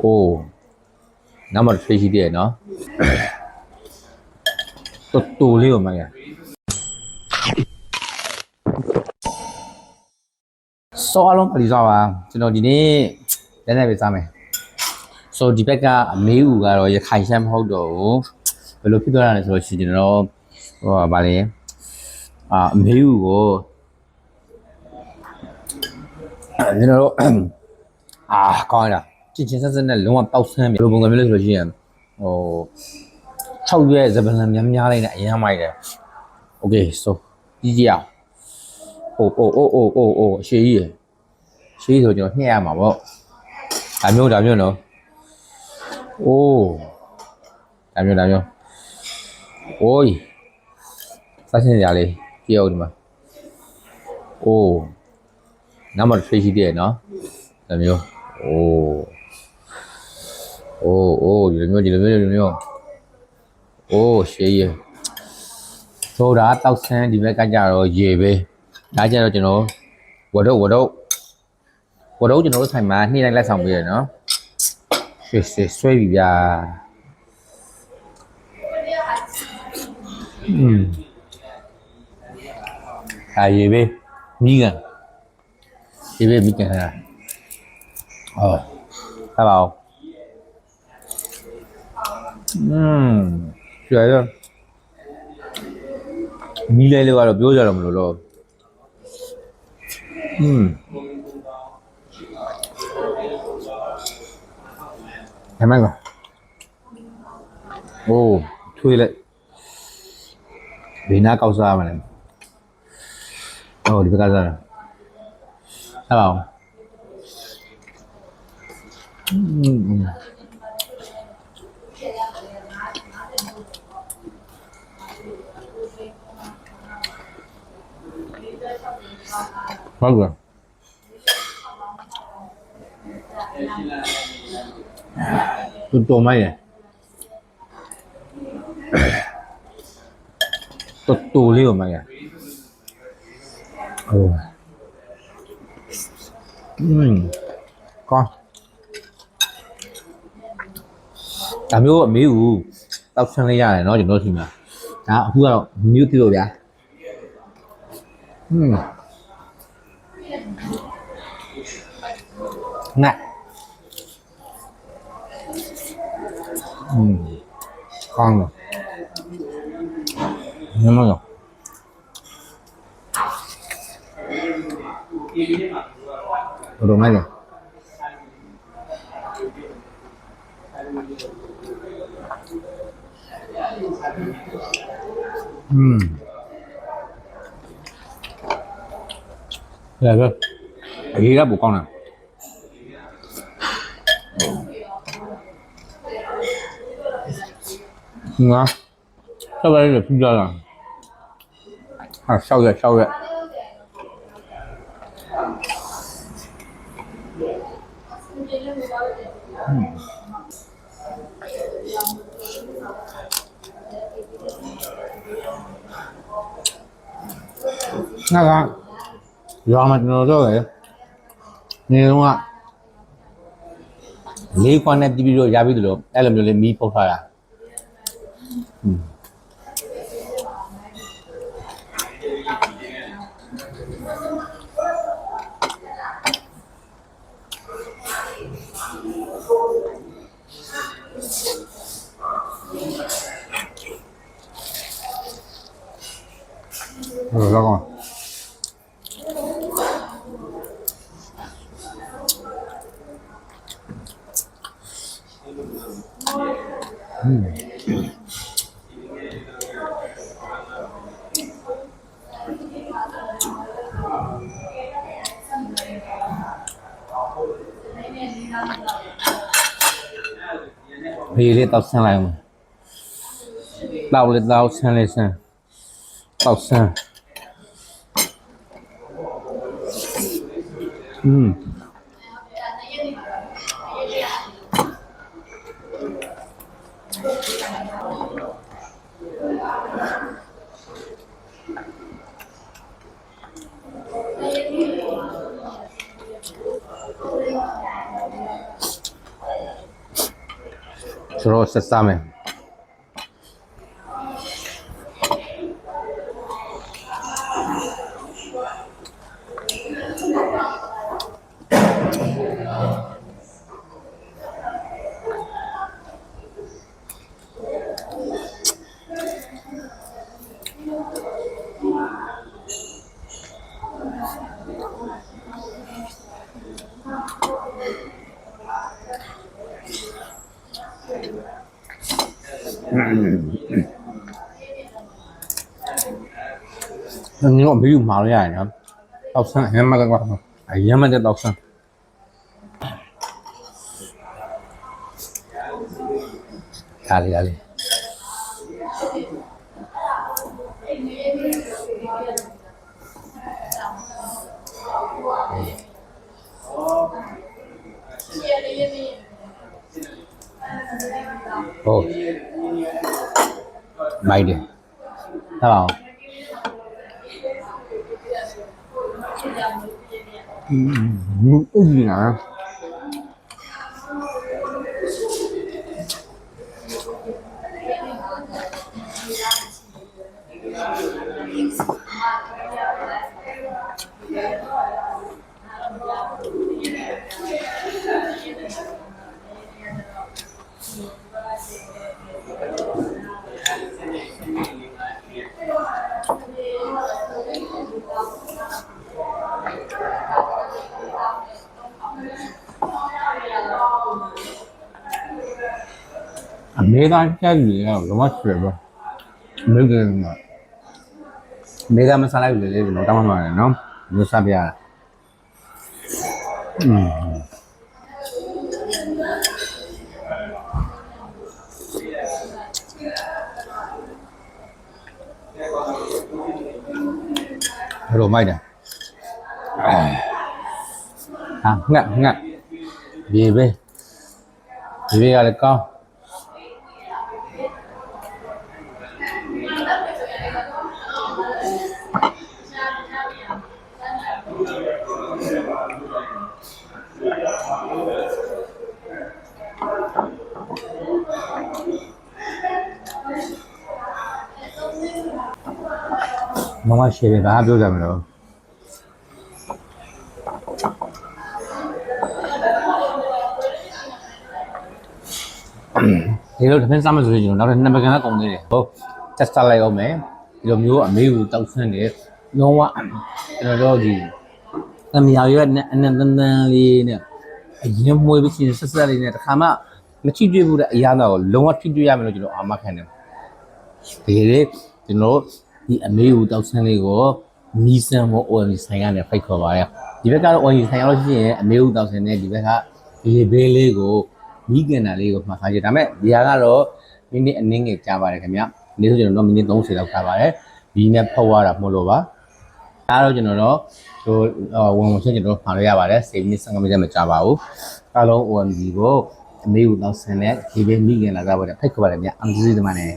오, 나만 트레시디에 너. 또 올리고 말이야. 쏘알롱 빨리 잡아. 저는 이제 내내 비싸매. Soဒီဘက်ကမေးဦးကတော့ရခိုင်ရှမ်းမဟုတ်တော့ဘူးဘယ်လိုဖြစ်သွားတာလဲဆိုတော့ရှင်ကျွန်တော်ဟိုဗာလေမေးဦးကိုကျွန်တော်တို့ကောင်းရတာချင်းဆက်နဲ့လုံးဝတောက်ဆန်းပြီဘယ်လိုပုံစံမျိုးလဲဆိုလို့ရှိရင်ဟို6ရွက်ဇပလန်များလိုက်နဲ့အရင်မိုက်တယ် Okay so ကြီးကြအောင်အိုးရှေးကြီးဆိုကျွန်တော်ညှက်ရမှာပေါ့ဒါမျိုးနော်โอ้ဒါမျိုးโอ้ยစရှင်းကြလေးကြည့်အောင်ဒီမှာโอ้နောက်မှထွေးရှိသေးတယ်နော်ဒါမျိုးโอ้ဒီလိုမျိုးโอ้ရှေးရဆိုတာတောက်ဆန်းဒီဘက်ကကြတော့ရေပဲဒါကြတော့ကျွန်တော်ဝဒုတ်ကျွန်တော်တို့ဆိုင်မှာနှိမ့်လိုက်လက်ဆောင်ပေးရနော်ဆွဲပြီဗျာရေပဲမိကန်ဟာဆက်ပါဦးကျွဲတော့မိလဲလို့ကတော့ပြောကြတော့မလို့တော့还买个，哦，推了，别拿高啥嘛嘞？哦，你别干啥了？hello，哪个？多买耶，多六买耶，哦，con，ဒါမျိုးမေးဦးတောက်ဆန်းလေးရတယ်เนาะကျွန်တော်ထင်မှာဒါအခုကတော့မျိုးတိလို့ဗျာငါကောင်းတယ်ညမရောဘယ်လိုမှလဲရေကပိုကောင်းတယ်ငါဆက်ပါလေပြကြလားဟာ6ရက်ငါကရွာမှာကျွန်တော်တို့လေနေတော့လေးခွန်းနဲ့တီးပြီးတော့ရပြီလို့အဲ့လိုမျိုးလေးမီးပုတ်ထားတာ老公，你这到上来吗？到上来上，到上。ဆိုတော့ဆက်စားမယ်你我没有马路牙呢，到山还没个瓜，哎呀妈的到山，咖喱咖喱，哦，买的，好不好？gì nè mấy cái gì đâu có mất rồi mấy cái mà mấy cái masala gì nó tao mà nó sao bây giờ rồi mày nè ngạn về là con Mama şöyle daha bir ödem lo. Thì lúc thằng sao mà rồi nó nằm bên cái cùng đi. Ô, chắc sao lại ôm mẹ. Rồi nhớ ở mấy vụ tao xem để nhớ quá. Rồi đó gì. Làm gì vậy anh đi nè. Gì nó mua cái gì sắp đi nè. Khám á. Nó chỉ chơi vụ đấy ya nào. Lâu quá chỉ chơi ya mình rồi ama khai nè. Thì đấy thì nóဒီအမေကိုတောက်ဆန်းလေးကိုမီးစမ်းဖို့ OM ဆိုင်ကနေဖိတ်ခေါ်ပါရဒီဘက်ကတော့ OM ဆိုင်ရလို့ရှိရင်အမေကိုတောက်ဆန်းနဲ့ဒီဘက်ကဒီဘေးလေးကိုမီးကန်တာလေးကိုမှတ်ထားကြဒါပေမဲ့ဒီဟာကတော့မိနစ်အနည်းငယ်ကြာပါတယ်ခင်ဗျဒီဆိုကျွန်တော်မိနစ်30လောက်ထားပါတယ်ဒီနဲ့ဖောက်ရတာမဟုတ်လို့ပါဒါတော့ကျွန်တော်တို့ဝင်ချက်ကျွန်တော်မှာလို့ရပါတယ်7မိနစ်15မိနစ်မကြာပါဘူးအားလုံး OM ကိုအမေကိုတောက်ဆန်းနဲ့ဒီဘေးမီးကန်လာကြပါတယ်ဖိတ်ခေါ်ပါတယ်ဗျအမကြီးသမားနဲ့